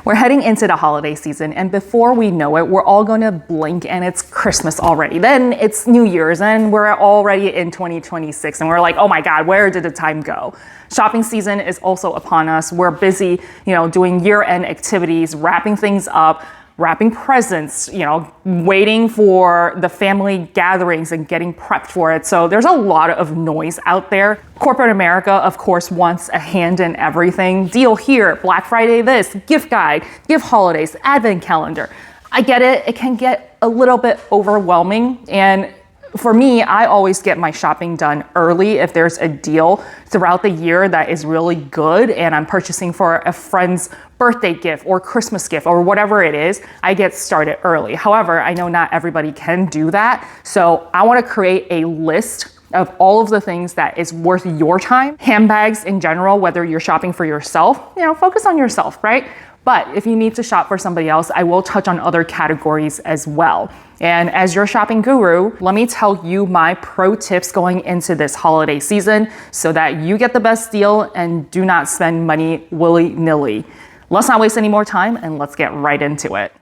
We're heading into the holiday season, and before we know it, we're all gonna blink and it's Christmas already. Then it's New Year's and we're already in 2026 and we're like, oh my God, where did the time go? Shopping season is also upon us. We're busy, doing year-end activities, wrapping things up, wrapping presents, waiting for the family gatherings and getting prepped for it. So there's a lot of noise out there. Corporate America, of course, wants a hand in everything. Deal here, Black Friday this, gift guide, gift holidays, advent calendar. I get it. It can get a little bit overwhelming. And for me, I always get my shopping done early if there's a deal throughout the year that is really good and I'm purchasing for a friend's birthday gift or Christmas gift or whatever it is, I get started early. However, I know not everybody can do that. So I want to create a list of all of the things that is worth your time. Handbags in general, whether you're shopping for yourself, focus on yourself, right? But if you need to shop for somebody else, I will touch on other categories as well. And as your shopping guru, let me tell you my pro tips going into this holiday season so that you get the best deal and do not spend money willy-nilly. Let's not waste any more time and let's get right into it.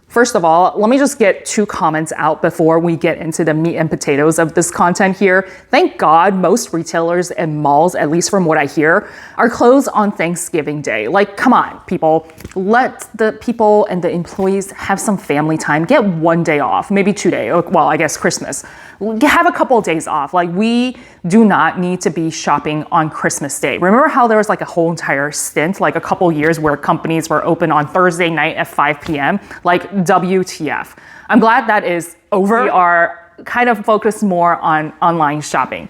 First of all, let me just get 2 comments out before we get into the meat and potatoes of this content here. Thank God most retailers and malls, at least from what I hear, are closed on Thanksgiving Day. Like, come on, people. Let the people and the employees have some family time. Get 1 day off, maybe 2 days. Well, I guess Christmas. Have a couple of days off. Like, we do not need to be shopping on Christmas Day. Remember how there was like a whole entire stint, like a couple years where companies were open on Thursday night at 5 p.m.? Like, WTF. I'm glad that is over. We are kind of focused more on online shopping.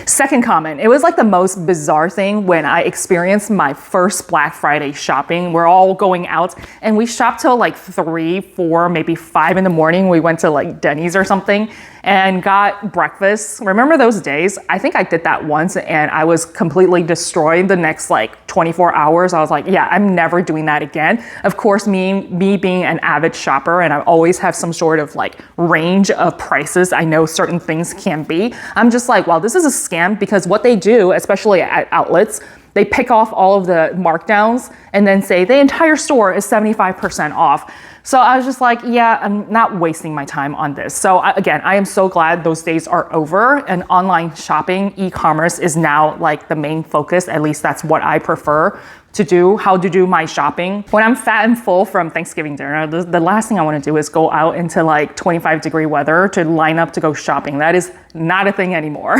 Second comment, it was like the most bizarre thing when I experienced my first Black Friday shopping. We're all going out and we shopped till like 3, 4, maybe 5 in the morning. We went to like Denny's or something and got breakfast. Remember those days? I think I did that once and I was completely destroyed the next like 24 hours. I was like, yeah, I'm never doing that again. Of course, me being an avid shopper and I always have some sort of like range of prices I know certain things can be. I'm just like, well, this is a scam because what they do, especially at outlets, they pick off all of the markdowns and then say the entire store is 75% off. So I was just like, yeah, I'm not wasting my time on this. So again, I am so glad those days are over and online shopping, e-commerce is now like the main focus. At least that's what I prefer to do, how to do my shopping. When I'm fat and full from Thanksgiving dinner, the last thing I want to do is go out into like 25-degree weather to line up to go shopping. That is not a thing anymore.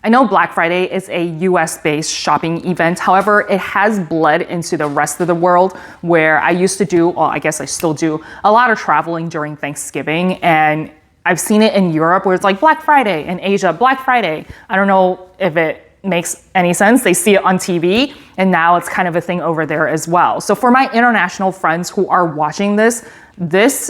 I know Black Friday is a US-based shopping event. However, it has bled into the rest of the world where I used to do, well, I guess I still do, a lot of traveling during Thanksgiving. And I've seen it in Europe where it's like Black Friday, in Asia, Black Friday. I don't know if it makes any sense. They see it on TV and now it's kind of a thing over there as well. So for my international friends who are watching this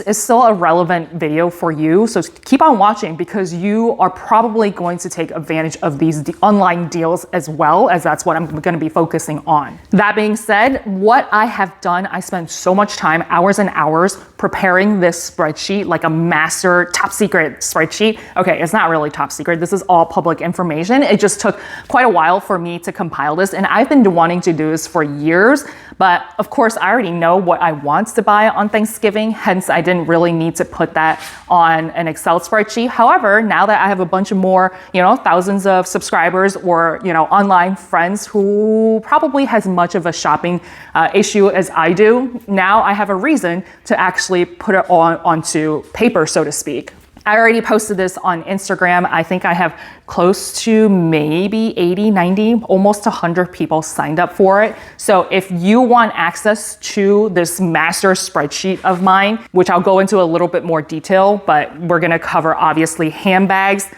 is still a relevant video for you. So keep on watching because you are probably going to take advantage of these online deals as well, as that's what I'm going to be focusing on. That being said, what I have done, I spent so much time, hours and hours, preparing this spreadsheet, like a master top secret spreadsheet. Okay, it's not really top secret. This is all public information. It just took quite a while for me to compile this. And I've been wanting to do this for years. But of course, I already know what I want to buy on Thanksgiving. Hence, I didn't really need to put that on an Excel spreadsheet. However, now that I have a bunch of more, thousands of subscribers or, online friends who probably has much of a shopping issue as I do, now I have a reason to actually put it onto paper, so to speak. I already posted this on Instagram. I think I have close to maybe 80, 90, almost 100 people signed up for it. So if you want access to this master spreadsheet of mine, which I'll go into a little bit more detail, but we're gonna cover obviously handbags,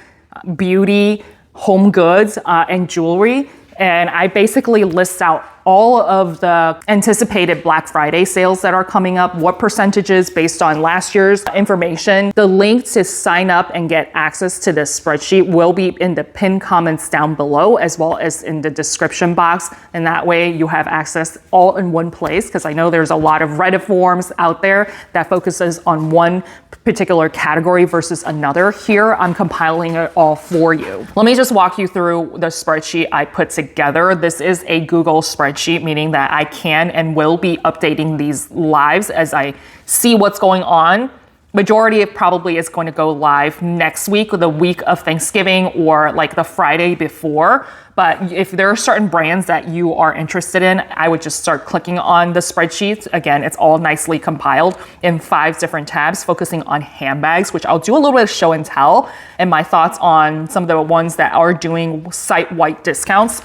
beauty, home goods, and jewelry. And I basically list out all of the anticipated Black Friday sales that are coming up, what percentages based on last year's information. The link to sign up and get access to this spreadsheet will be in the pinned comments down below, as well as in the description box. And that way you have access all in one place, because I know there's a lot of Reddit forums out there that focuses on one particular category versus another. Here, I'm compiling it all for you. Let me just walk you through the spreadsheet I put together. together. This is a Google spreadsheet, meaning that I can and will be updating these lives as I see what's going on. Majority of probably is going to go live next week, or the week of Thanksgiving, or like the Friday before. But if there are certain brands that you are interested in, I would just start clicking on the spreadsheet. Again, it's all nicely compiled in 5 different tabs, focusing on handbags, which I'll do a little bit of show and tell, and my thoughts on some of the ones that are doing site-wide discounts.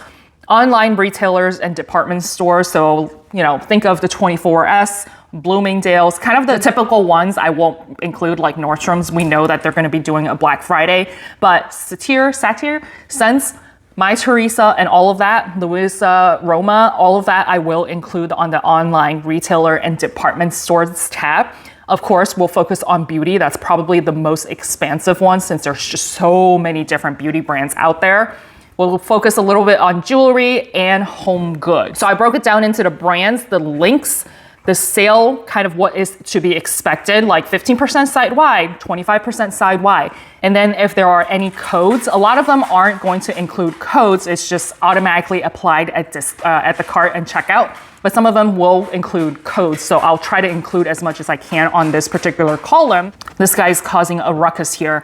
Online retailers and department stores, so think of the 24S, Bloomingdale's, kind of the typical ones. I won't include like Nordstrom's. We know that they're going to be doing a Black Friday, but Satir, Sense, My Teresa, and all of that, Louisa, Roma, all of that I will include on the online retailer and department stores tab. Of course, we'll focus on beauty. That's probably the most expansive one since there's just so many different beauty brands out there. We'll focus a little bit on jewelry and home goods. So I broke it down into the brands, the links, the sale, kind of what is to be expected, like 15% site-wide, 25% side-wide. And then if there are any codes, a lot of them aren't going to include codes. It's just automatically applied at the cart and checkout. But some of them will include codes. So I'll try to include as much as I can on this particular column. This guy's causing a ruckus here.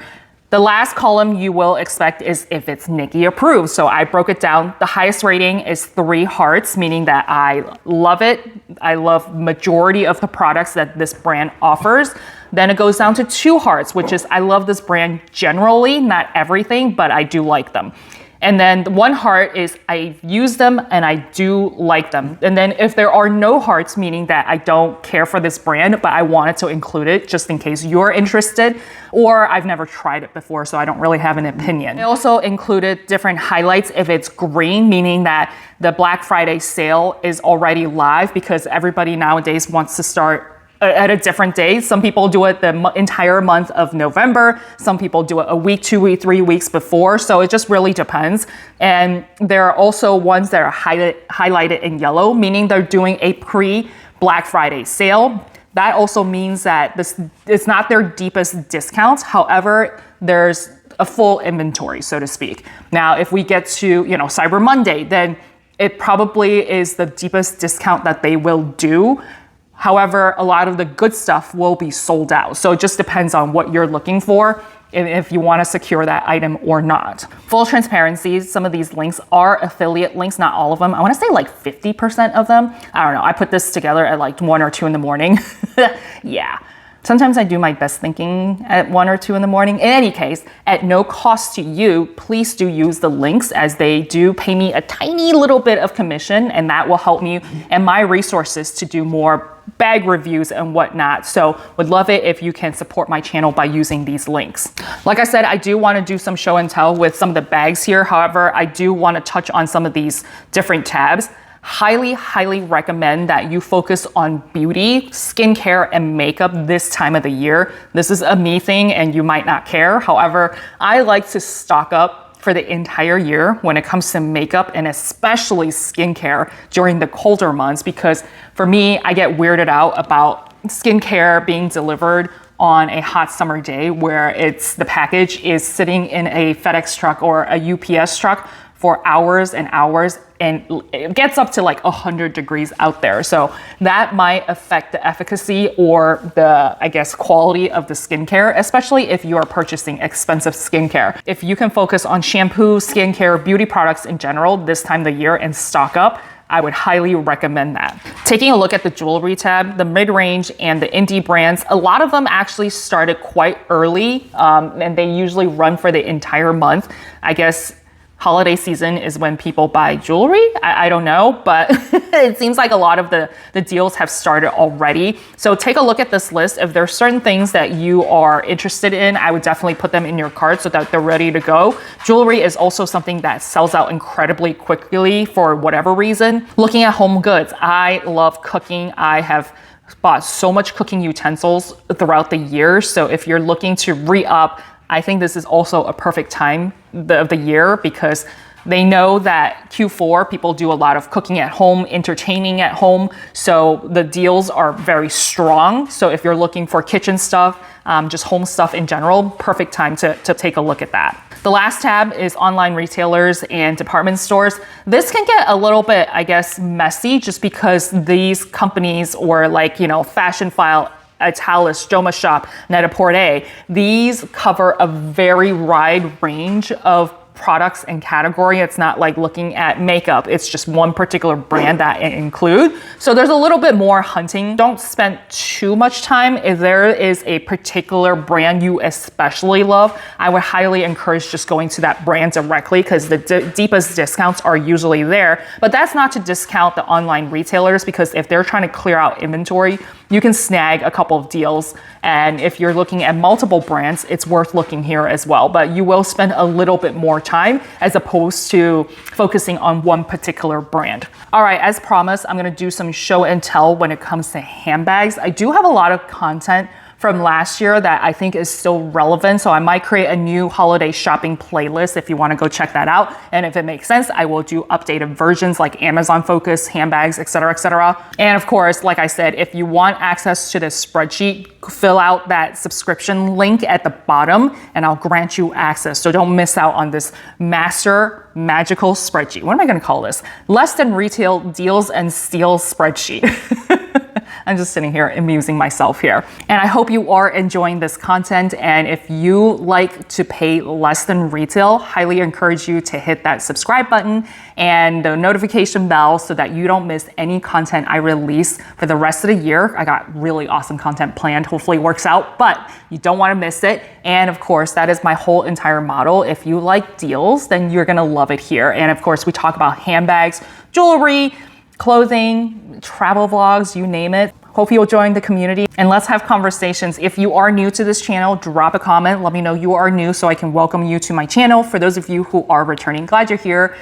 The last column you will expect is if it's Nikki approved. So I broke it down. The highest rating is 3 hearts, meaning that I love it. I love majority of the products that this brand offers. Then it goes down to 2 hearts, which is I love this brand generally, not everything, but I do like them. And then the 1 heart is I use them and I do like them. And then if there are no hearts, meaning that I don't care for this brand, but I wanted to include it just in case you're interested, or I've never tried it before, so I don't really have an opinion. I also included different highlights if it's green, meaning that the Black Friday sale is already live, because everybody nowadays wants to start at a different day. Some people do it the entire month of November. Some people do it a week, 2 weeks, 3 weeks before. So it just really depends. And there are also ones that are highlighted in yellow, meaning they're doing a pre-Black Friday sale. That also means that it's not their deepest discounts. However, there's a full inventory, so to speak. Now, if we get to, Cyber Monday, then it probably is the deepest discount that they will do. However, a lot of the good stuff will be sold out. So it just depends on what you're looking for and if you want to secure that item or not. Full transparency, some of these links are affiliate links, not all of them. I want to say like 50% of them. I don't know. I put this together at like 1 or 2 in the morning. Yeah. Sometimes I do my best thinking at 1 or 2 in the morning. In any case, at no cost to you, please do use the links, as they do pay me a tiny little bit of commission, and that will help me and my resources to do more bag reviews and whatnot. So would love it if you can support my channel by using these links. Like I said, I do want to do some show and tell with some of the bags here. However, I do want to touch on some of these different tabs. Highly recommend that you focus on beauty, skincare, and makeup this time of the year. This is a me thing and you might not care. However, I like to stock up for the entire year when it comes to makeup, and especially skincare during the colder months, because for me, I get weirded out about skincare being delivered on a hot summer day where the package is sitting in a FedEx truck or a UPS truck for hours and hours, and it gets up to like 100 degrees out there. So that might affect the efficacy or the, quality of the skincare, especially if you are purchasing expensive skincare. If you can focus on shampoo, skincare, beauty products in general this time of the year and stock up, I would highly recommend that. Taking a look at the jewelry tab, the mid-range and the indie brands, a lot of them actually started quite early, and they usually run for the entire month. I guess holiday season is when people buy jewelry. I don't know, but it seems like a lot of the deals have started already. So take a look at this list. If there's certain things that you are interested in, I would definitely put them in your cart so that they're ready to go. Jewelry is also something that sells out incredibly quickly for whatever reason. Looking at home goods, I love cooking. I have bought so much cooking utensils throughout the year. So if you're looking to re-up, I think this is also a perfect time of the year, because They know that Q4 people do a lot of cooking at home, entertaining at home. So the deals are very strong. So if you're looking for kitchen stuff, just home stuff in general, perfect time to take a look at that. The last tab is online retailers and department stores. This can get a little bit, I guess, messy just because these companies, or like, Fashion File, Italis, Joma Shop, Net-a-Porter, these cover a very wide range of products and category. It's not like looking at makeup. It's just one particular brand that it includes. So there's a little bit more hunting. Don't spend too much time. If there is a particular brand you especially love, I would highly encourage just going to that brand directly because the deepest discounts are usually there. But that's not to discount the online retailers, because if they're trying to clear out inventory, you can snag a couple of deals. And if you're looking at multiple brands, it's worth looking here as well. But you will spend a little bit more time as opposed to focusing on one particular brand. All right, as promised, I'm gonna do some show and tell when it comes to handbags. I do have a lot of content from last year that I think is still relevant. So I might create a new holiday shopping playlist if you want to go check that out. And if it makes sense, I will do updated versions like Amazon focus, handbags, etc., etc. And of course, like I said, if you want access to this spreadsheet, fill out that subscription link at the bottom and I'll grant you access. So don't miss out on this master magical spreadsheet. What am I going to call this? Less than retail deals and steals spreadsheet. I'm just sitting here amusing myself here. And I hope you are enjoying this content. And if you like to pay less than retail, highly encourage you to hit that subscribe button and the notification bell so that you don't miss any content I release for the rest of the year. I got really awesome content planned. Hopefully it works out, but you don't want to miss it. And of course, that is my whole entire model. If you like deals, then you're gonna love it here. And of course, we talk about handbags, jewelry, clothing, travel vlogs, you name it. Hope you'll join the community and let's have conversations. If you are new to this channel, drop a comment. Let me know you are new so I can welcome you to my channel. For those of you who are returning, glad you're here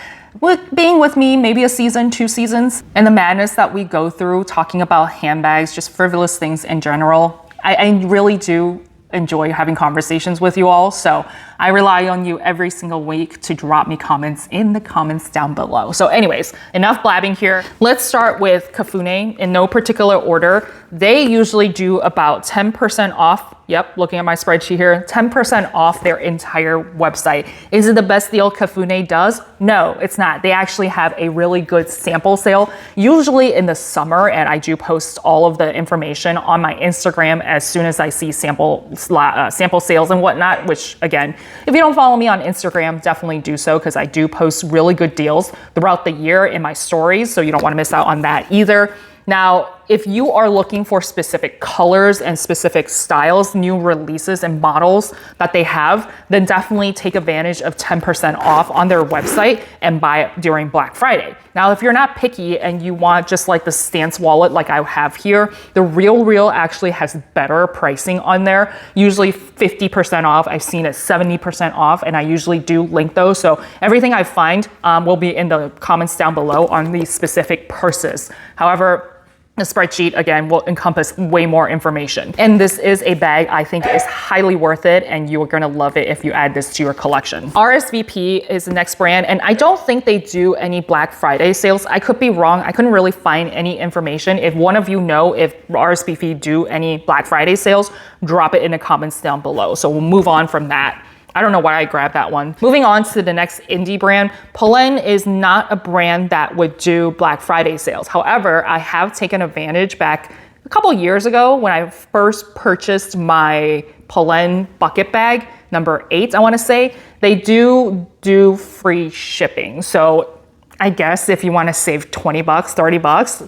being with me, maybe a season, 2 seasons. And the madness that we go through talking about handbags, just frivolous things in general. I really do enjoy having conversations with you all. So I rely on you every single week to drop me comments in the comments down below. So anyways, enough blabbing here. Let's start with Kafune in no particular order. They usually do about 10% off. Yep, looking at my spreadsheet here, 10% off their entire website. Is it the best deal Kafune does? No, it's not. They actually have a really good sample sale, usually in the summer, and I do post all of the information on my Instagram as soon as I see sample sales and whatnot, which again, if you don't follow me on Instagram, definitely do so because I do post really good deals throughout the year in my stories, so you don't want to miss out on that either. Now, if you are looking for specific colors and specific styles, new releases and models that they have, then definitely take advantage of 10% off on their website and buy it during Black Friday. Now, if you're not picky and you want just like the Stance wallet like I have here, the Real actually has better pricing on there, usually 50% off. I've seen it 70% off, and I usually do link those. So everything I find will be in the comments down below on these specific purses. However, the spreadsheet, again, will encompass way more information. And this is a bag I think is highly worth it, and you are gonna love it if you add this to your collection. RSVP is the next brand, and I don't think they do any Black Friday sales. I could be wrong. I couldn't really find any information. If one of you know if RSVP do any Black Friday sales, drop it in the comments down below. So we'll move on from that. I don't know why I grabbed that one. Moving on to the next indie brand, Polen is not a brand that would do Black Friday sales. However, I have taken advantage back a couple years ago when I first purchased my Polen bucket bag, number 8, I wanna say. They do free shipping. So I guess if you wanna save 20 bucks, 30 bucks,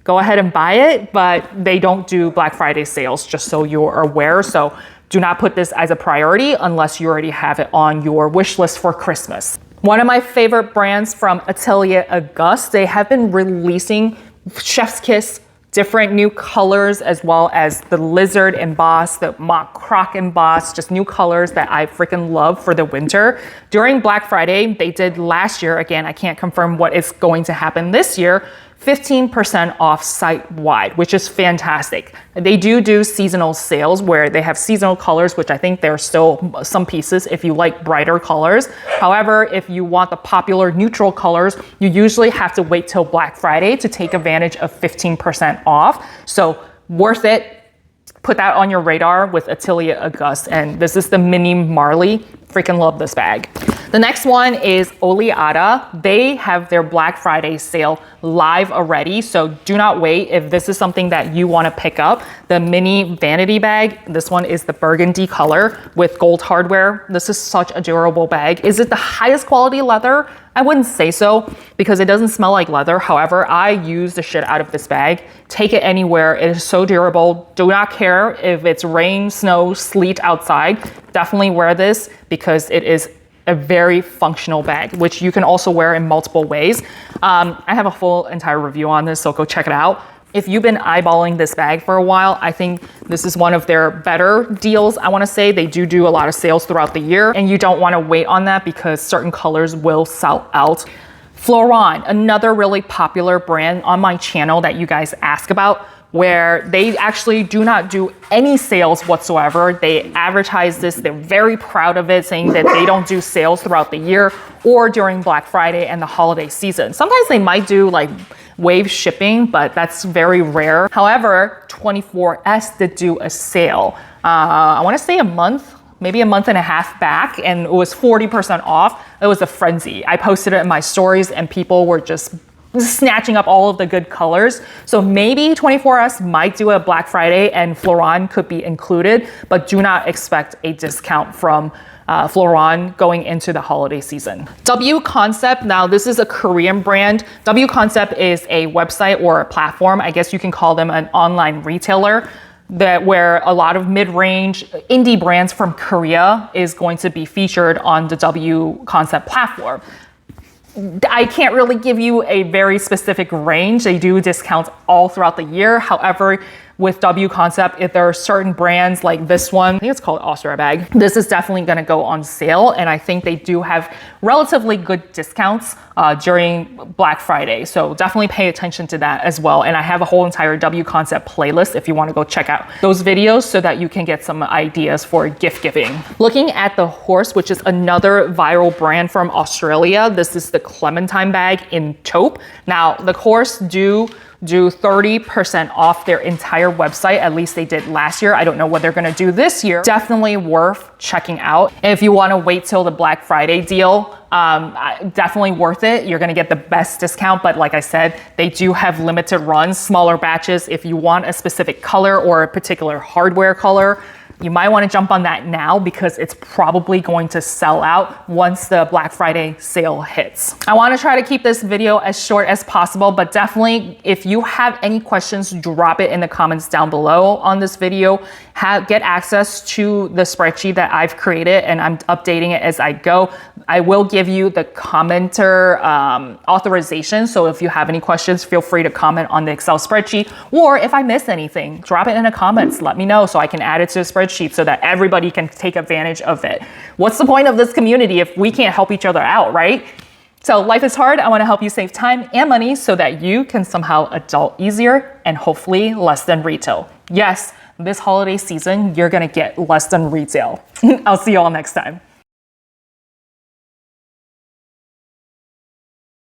go ahead and buy it, but they don't do Black Friday sales, just so you're aware. So do not put this as a priority unless you already have it on your wish list for Christmas. One of my favorite brands from Atelier Auguste, they have been releasing Chef's Kiss, different new colors, as well as the lizard embossed, the mock croc embossed, just new colors that I freaking love for the winter. During Black Friday, they did last year, again, I can't confirm what is going to happen this year, 15% off site-wide, which is fantastic. They do seasonal sales where they have seasonal colors, which I think there are still some pieces if you like brighter colors. However, if you want the popular neutral colors, you usually have to wait till Black Friday to take advantage of 15% off. So worth it. Put that on your radar with Atelier Auguste. And this is the Mini Marley. Freaking love this bag. The next one is Oleata. They have their Black Friday sale live already, so do not wait if this is something that you want to pick up. The mini vanity bag, this one is the burgundy color with gold hardware. This is such a durable bag. Is it the highest quality leather? I wouldn't say so because it doesn't smell like leather. However, I use the shit out of this bag. Take it anywhere. It is so durable. Do not care if it's rain, snow, sleet outside. Definitely wear this because it is a very functional bag, which you can also wear in multiple ways. I have a full entire review on this, so go check it out. If you've been eyeballing this bag for a while, I think this is one of their better deals. I wanna say they do a lot of sales throughout the year, and you don't wanna wait on that because certain colors will sell out. Floron, another really popular brand on my channel that you guys ask about, where they actually do not do any sales whatsoever. They advertise this, they're very proud of it, saying that they don't do sales throughout the year or during Black Friday and the holiday season. Sometimes they might do like wave shipping, but that's very rare. However, 24S did do a sale. I wanna say a month, maybe a month and a half back, and it was 40% off. It was a frenzy. I posted it in my stories and people were just snatching up all of the good colors. So maybe 24S might do a Black Friday and Floron could be included, but do not expect a discount from Floron going into the holiday season. W Concept, now this is a Korean brand. W Concept is a website or a platform. I guess you can call them an online retailer where a lot of mid-range indie brands from Korea is going to be featured on the W Concept platform. I can't really give you a very specific range. They do discounts all throughout the year. However, with W Concept, if there are certain brands like this one, I think it's called Austria Bag, this is definitely gonna go on sale. And I think they do have relatively good discounts during Black Friday. So definitely pay attention to that as well. And I have a whole entire W Concept playlist if you wanna go check out those videos so that you can get some ideas for gift giving. Looking at the Horse, which is another viral brand from Australia. This is the Clementine bag in taupe. Now, the Horse do 30% off their entire website. At least they did last year. I don't know what they're gonna do this year. Definitely worth checking out. And if you wanna wait till the Black Friday deal, definitely worth it. You're gonna get the best discount, but like I said, they do have limited runs, smaller batches. If you want a specific color or a particular hardware color, you might want to jump on that now because it's probably going to sell out once the Black Friday sale hits. I want to try to keep this video as short as possible, but definitely if you have any questions, drop it in the comments down below on this video. Get access to the spreadsheet that I've created and I'm updating it as I go. I will give you the commenter authorization. So if you have any questions, feel free to comment on the Excel spreadsheet, or if I miss anything, drop it in the comments. Let me know so I can add it to the spreadsheet so that everybody can take advantage of it. What's the point of this community if we can't help each other out, right? So life is hard. I want to help you save time and money so that you can somehow adult easier and hopefully less than retail. Yes, this holiday season, you're going to get less than retail. I'll see you all next time.